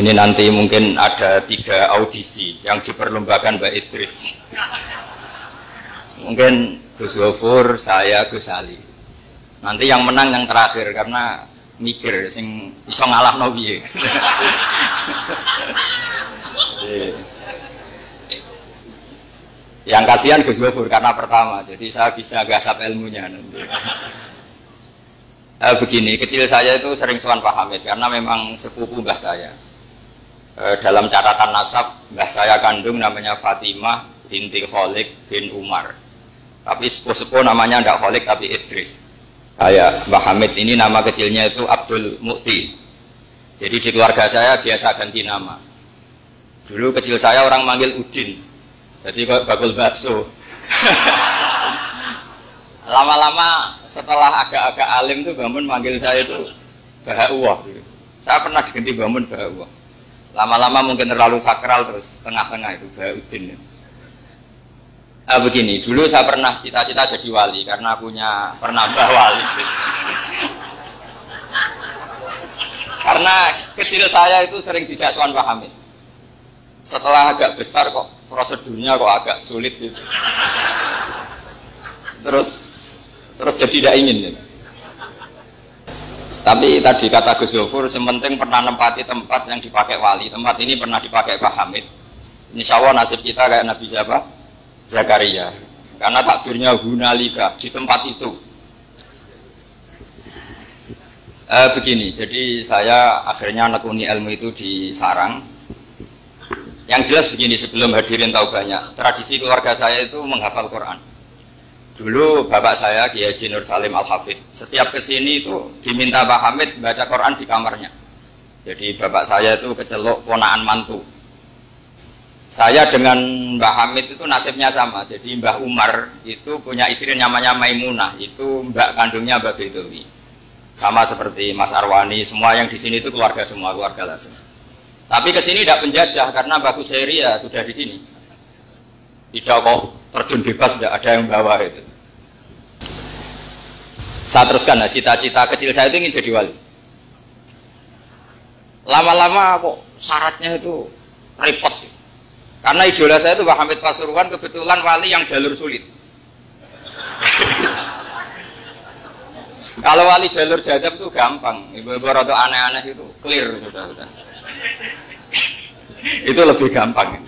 Ini nanti mungkin ada 3 audisi yang diperlombakan Mbak Idris. Mungkin Gus Gofur, saya, Gus Ali. Nanti yang menang yang terakhir karena mikir sing iso ngalahno piye. Yang kasihan Gus Gofur karena pertama, jadi saya bisa gasap ilmunya nanti. Begini, kecil saya itu sering sowan Pak Hamid karena memang sepupu mbah saya. Dalam catatan nasab, mbah saya kandung namanya Fatimah binti Kholik bin Umar. Tapi sepuh-sepuh namanya tidak Kholik tapi Idris. Kayak Mbah Hamid ini nama kecilnya itu Abdul Mukti. Jadi di keluarga saya biasa ganti nama. Dulu kecil saya orang manggil Udin. Jadi kok bakul bakso. Lama-lama setelah agak-agak alim tuh Bamun manggil saya itu Bahauwah. Saya pernah diganti Bamun Bahauwah. Lama-lama mungkin terlalu sakral terus tengah-tengah itu Bahaudin. Begini, dulu saya pernah cita-cita jadi wali karena pernah mbah wali. Karena kecil saya itu sering dijak sowan Pak Hamid. Setelah agak besar kok prosedurnya kok agak sulit gitu. Terus jadi tidak ingin gitu. Tapi tadi kata Gus Gofur, sementing pernah nempati tempat yang dipakai wali. Tempat ini pernah dipakai Pak Hamid. Insya Allah nasib kita kayak Nabi siapa? Zakaria. Karena takdirnya hunalika di tempat itu. Begini, jadi saya akhirnya nekuni ilmu itu di sarang. Yang jelas begini, sebelum hadirin tahu banyak, tradisi keluarga saya itu menghafal Quran. Dulu bapak saya Kiai Haji Nur Salim Al-Hafidh setiap kesini itu diminta Pak Hamid baca Quran di kamarnya. Jadi bapak saya itu kecelok ponakan mantu. Saya dengan Mbah Hamid itu nasibnya sama. Jadi Mbah Umar itu punya istri namanya Maimunah, itu mbak kandungnya Mbah Bedowi. Sama seperti Mas Arwani, semua yang di sini itu keluarga semua, keluarga Lasem. Tapi kesini tidak penjajah karena Mbah Kuseri ya sudah di sini. Tidak kok terjun bebas, tidak ada yang bawa itu. Saya teruskan, cita-cita kecil saya itu ingin jadi wali. Lama-lama kok syaratnya itu repot. Karena idola saya itu Pak Hamid Pasuruan, kebetulan wali yang jalur sulit. Kalau wali jalur jadab itu gampang, ibu-ibu rada aneh-aneh itu clear sudah. Itu lebih gampang.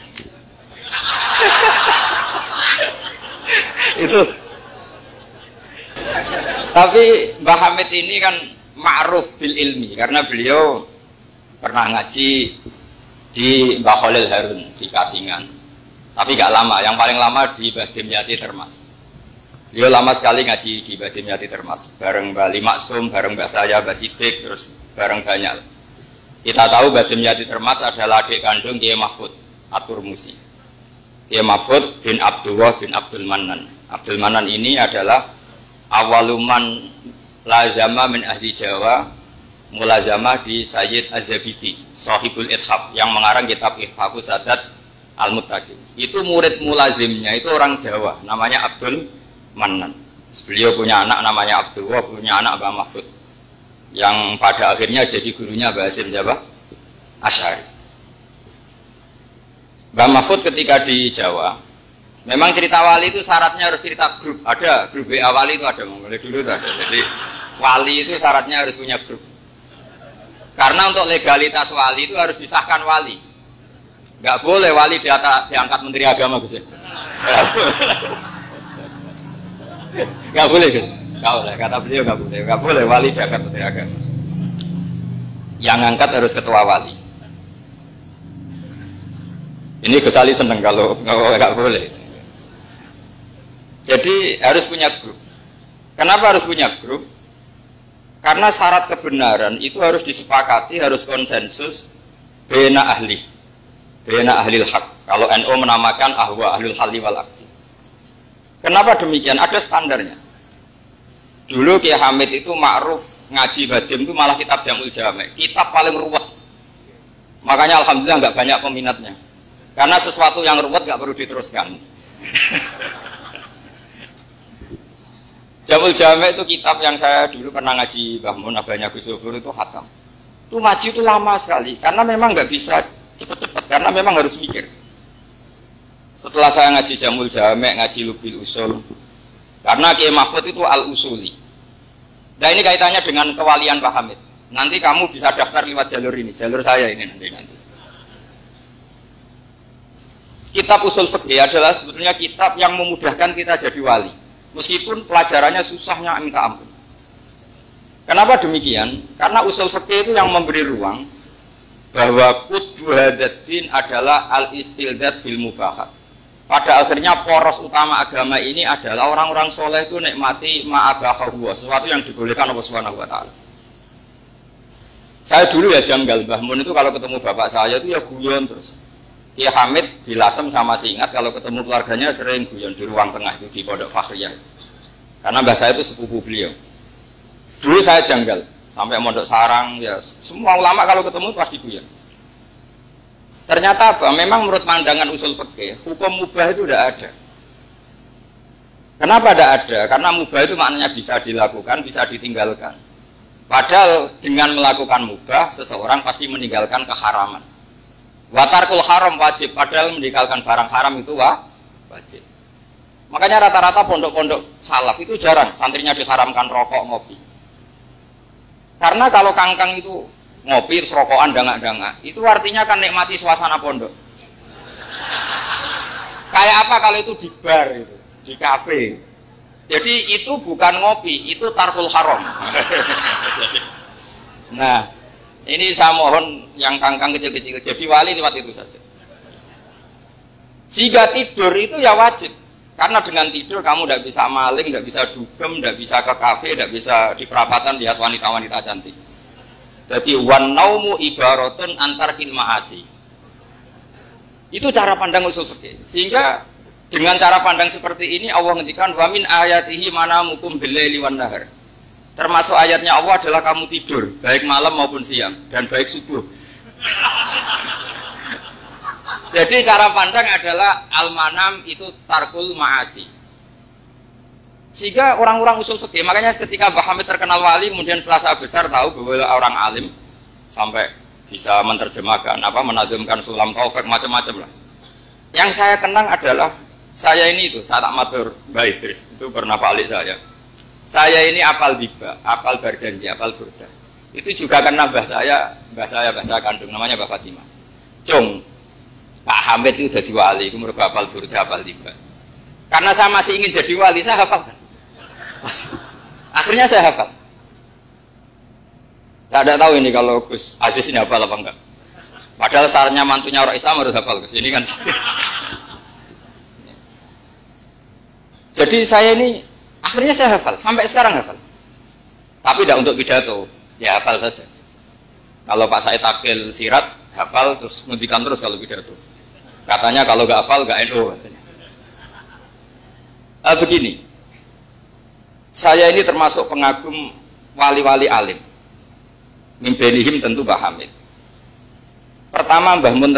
Itu. Tapi Mbah Hamid ini kan ma'ruf bil ilmi karena beliau pernah ngaji di Mbah Khalil Harun di Kasingan. Tapi gak lama, yang paling lama di Mbah Dimyati Termas. Beliau lama sekali ngaji di Mbah Dimyati Termas, bareng Mbah Limaksum, bareng Mbah saya, Mbah Sidik, terus bareng banyak. Kita tahu Mbah Dimyati Termas adalah adik kandung Kiai Mahfud At-Turmusi. Kiai Mahfud bin Abdullah bin Abdul Manan. Abdul Manan ini adalah awaluman lazama min ahli Jawa, mulazamah di Sayyid Az-Zabidi, Sahibul Ithaf, yang mengarang kitab Ithafus Sadat Al-Muttaqin. Itu murid mulazimnya itu orang Jawa, namanya Abdul Manan. Beliau punya anak namanya Abdullah, punya anak Mbah Mahfud, yang pada akhirnya jadi gurunya Mbah Hasim Jawa Asy'ari. Mbah Mahfud ketika di Jawa, memang cerita wali itu syaratnya harus cerita grup. Ada grup WA wali itu ada, mulai dulu itu ada. Jadi wali itu syaratnya harus punya grup. Karena untuk legalitas wali itu harus disahkan wali. Nggak boleh wali diangkat menteri agama gitu. Nggak boleh gitu. Nggak boleh, kata beliau nggak boleh. Nggak boleh wali diangkat menteri agama. Yang angkat harus ketua wali. Ini Gus Ali seneng kalau nggak boleh. Jadi harus punya grup. Kenapa harus punya grup? Karena syarat kebenaran itu harus disepakati, harus konsensus bena ahli haq. Kalau NU menamakan ahwa ahlul halli wal aqdi. Kenapa demikian? Ada standarnya. Dulu Kiai Hamid itu ma'ruf ngaji badim itu malah kitab Jamul Jami', kitab paling ruwet. Makanya alhamdulillah nggak banyak peminatnya. Karena sesuatu yang ruwet nggak perlu diteruskan. Jamul Jami' itu kitab yang saya dulu pernah ngaji Mbah Mun, abahnya Gus Zufur itu khatam. Itu ngaji itu lama sekali, karena memang nggak bisa cepet-cepet, karena memang harus mikir. Setelah saya ngaji Jamul Jamek, ngaji Lubil Usul, karena Kiai Mahfud itu al-usuli. Nah ini kaitannya dengan kewalian Pak Hamid. Nanti kamu bisa daftar lewat jalur ini, jalur saya ini nanti. Kitab Usul Fiqh adalah sebetulnya kitab yang memudahkan kita jadi wali, meskipun pelajarannya susahnya minta ampun. Kenapa demikian? Karena usul fikih itu yang memberi ruang bahwa qutbu hadaddin adalah al-istildad bil mubahat. Pada akhirnya poros utama agama ini adalah orang-orang soleh itu nikmati ma'abahahu, sesuatu yang dibolehkan Allah Subhanahu wa taala. Saya dulu ya janggal, Mbah Mun itu kalau ketemu bapak saya itu ya guyon terus. Kiai Hamid di Lasem sama Singat kalau ketemu keluarganya sering guyon di ruang tengah itu di Pondok Fakhriyah. Karena mbah saya itu sepupu beliau. Dulu saya janggal, sampai Mondok Sarang, ya semua ulama kalau ketemu pasti guyon. Ternyata apa? Memang menurut pandangan usul fikih, hukum mubah itu tidak ada. Kenapa tidak ada? Karena mubah itu maknanya bisa dilakukan, bisa ditinggalkan. Padahal dengan melakukan mubah, seseorang pasti meninggalkan keharaman. Watarkul haram wajib, padahal meninggalkan barang haram itu wajib. Makanya rata-rata pondok-pondok salaf itu jarang santrinya diharamkan rokok, ngopi. Karena kalau kangkang itu ngopi, terus rokokan, dangak-dangak, itu artinya kan nikmati suasana pondok. Kayak apa kalau itu di bar, itu, di kafe. Jadi itu bukan ngopi, itu tarkul haram. Nah, ini saya mohon yang kangkang kecil-kecil, jadi wali lewat itu saja. Jika tidur itu ya wajib. Karena dengan tidur kamu tidak bisa maling, tidak bisa dugem, tidak bisa ke kafe, tidak bisa di perapatan lihat wanita-wanita cantik. Jadi wan naumu ibaratun antar kilmaasi. Itu cara pandang usul fikih. Sehingga dengan cara pandang seperti ini Allah ngendikan wa min ayatihi manamukum billaili wan nahar. Termasuk ayatnya Allah adalah kamu tidur baik malam maupun siang dan baik subuh. Jadi cara pandang adalah al-manam itu tarkul ma'asi. Jika orang-orang usul fikih, makanya ketika Mbah Hamid terkenal wali, kemudian setelah besar tahu bahwa orang alim sampai bisa menerjemahkan menazumkan sulam taufik macam-macam lah. Yang saya kenang adalah saya ini itu, saya tak matur Mbah Idris, itu pernah balik saya. Saya ini apal diba, apal berjanji, apal burda. Itu juga karena bahasa kandung namanya Mbah Fatimah. Cung Pak Hamid itu jadi wali, itu mergo hafal durda, hafal tiba. Karena saya masih ingin jadi wali, saya hafal. Akhirnya saya hafal. Saya tidak tahu ini kalau Gus Aziz ini hafal apa enggak. Padahal sarannya mantunya orang Islam harus hafal Gus ini kan. Jadi saya ini akhirnya saya hafal, sampai sekarang hafal. Tapi tidak untuk pidato, ya hafal saja. Kalau Pak Said Akil sirat, hafal terus ngendikan terus kalau pidato. Katanya kalau nggak hafal nggak NU katanya. Begini, saya ini termasuk pengagum wali-wali alim. Mimbenihim tentu Mbah Hamid. Pertama Mbah Mun